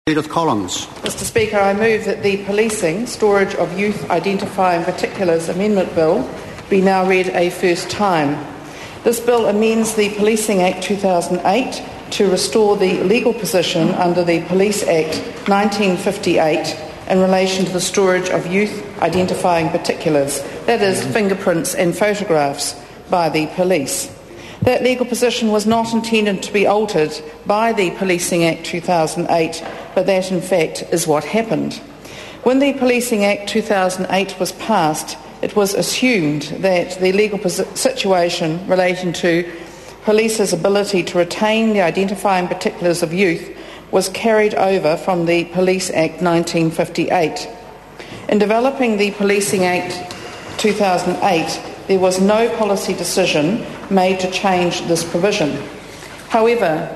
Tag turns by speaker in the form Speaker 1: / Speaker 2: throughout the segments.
Speaker 1: Edith Collins.
Speaker 2: Mr Speaker, I move that the Policing, Storage of Youth Identifying Particulars Amendment Bill be now read a first time. This bill amends the Policing Act 2008 to restore the legal position under the Police Act 1958 in relation to the storage of youth identifying particulars, that is, fingerprints and photographs, by the police. That legal position was not intended to be altered by the Policing Act 2008, but that in fact is what happened. When the Policing Act 2008 was passed, it was assumed that the legal situation relating to police's ability to retain the identifying particulars of youth was carried over from the Police Act 1958. In developing the Policing Act 2008, there was no policy decision made to change this provision. However,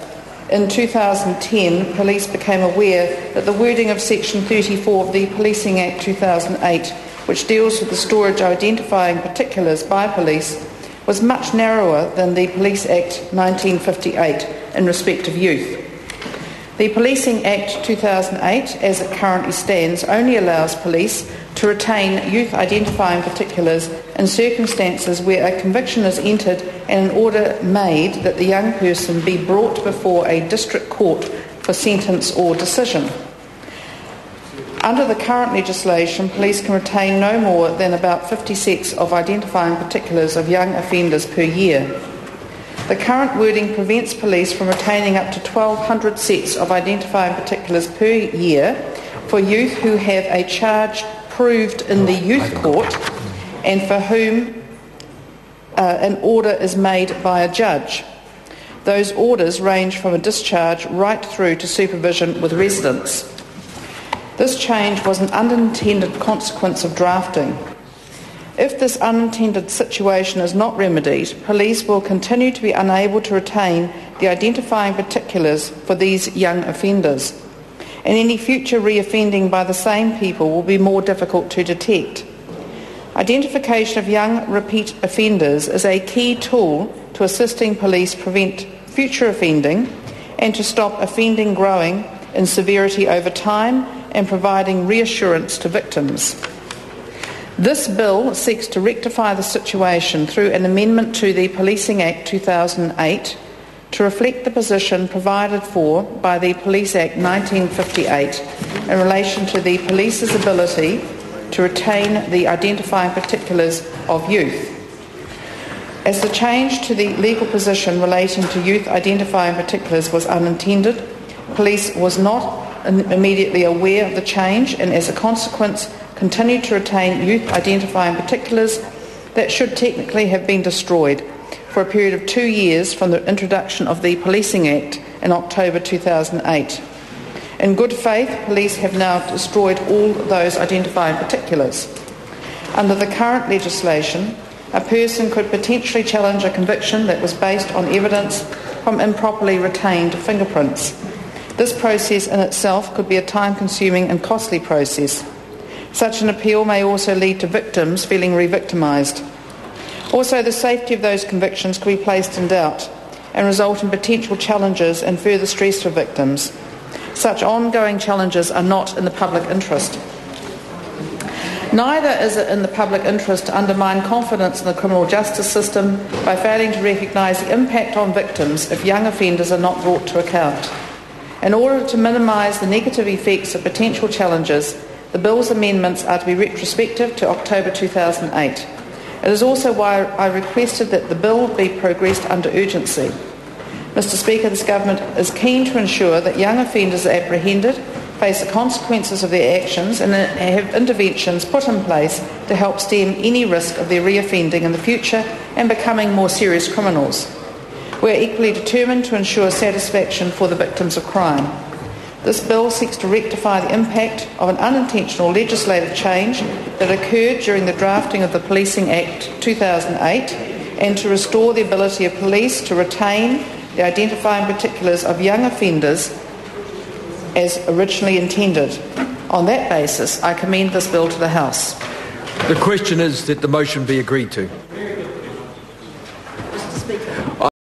Speaker 2: in 2010, police became aware that the wording of Section 34 of the Policing Act 2008, which deals with the storage of identifying particulars by police, was much narrower than the Police Act 1958 in respect of youth. The Policing Act 2008, as it currently stands, only allows police to retain youth identifying particulars in circumstances where a conviction is entered and an order made that the young person be brought before a district court for sentence or decision. Under the current legislation, police can retain no more than about 50 sets of identifying particulars of young offenders per year. The current wording prevents police from retaining up to 1,200 sets of identifying particulars per year for youth who have a charge proved in the youth court and for whom an order is made by a judge. Those orders range from a discharge right through to supervision with residence. This change was an unintended consequence of drafting. If this unintended situation is not remedied, police will continue to be unable to retain the identifying particulars for these young offenders, and any future reoffending by the same people will be more difficult to detect. Identification of young repeat offenders is a key tool to assisting police prevent future offending and to stop offending growing in severity over time and providing reassurance to victims. This bill seeks to rectify the situation through an amendment to the Policing Act 2008 to reflect the position provided for by the Police Act 1958 in relation to the police's ability to retain the identifying particulars of youth. As the change to the legal position relating to youth identifying particulars was unintended, police was not immediately aware of the change and as a consequence continued to retain youth identifying particulars that should technically have been destroyed for a period of 2 years from the introduction of the Policing Act in October 2008. In good faith, police have now destroyed all those identifying particulars. Under the current legislation, a person could potentially challenge a conviction that was based on evidence from improperly retained fingerprints. This process in itself could be a time-consuming and costly process. Such an appeal may also lead to victims feeling re-victimised. Also, the safety of those convictions could be placed in doubt and result in potential challenges and further stress for victims. Such ongoing challenges are not in the public interest. Neither is it in the public interest to undermine confidence in the criminal justice system by failing to recognise the impact on victims if young offenders are not brought to account. In order to minimise the negative effects of potential challenges, the Bill's amendments are to be retrospective to October 2008. It is also why I requested that the Bill be progressed under urgency. Mr Speaker, this Government is keen to ensure that young offenders are apprehended, face the consequences of their actions and have interventions put in place to help stem any risk of their reoffending in the future and becoming more serious criminals. We are equally determined to ensure satisfaction for the victims of crime. This bill seeks to rectify the impact of an unintentional legislative change that occurred during the drafting of the Policing Act 2008 and to restore the ability of police to retain the identifying particulars of young offenders as originally intended. On that basis, I commend this bill to the House.
Speaker 3: The question is that the motion be agreed to.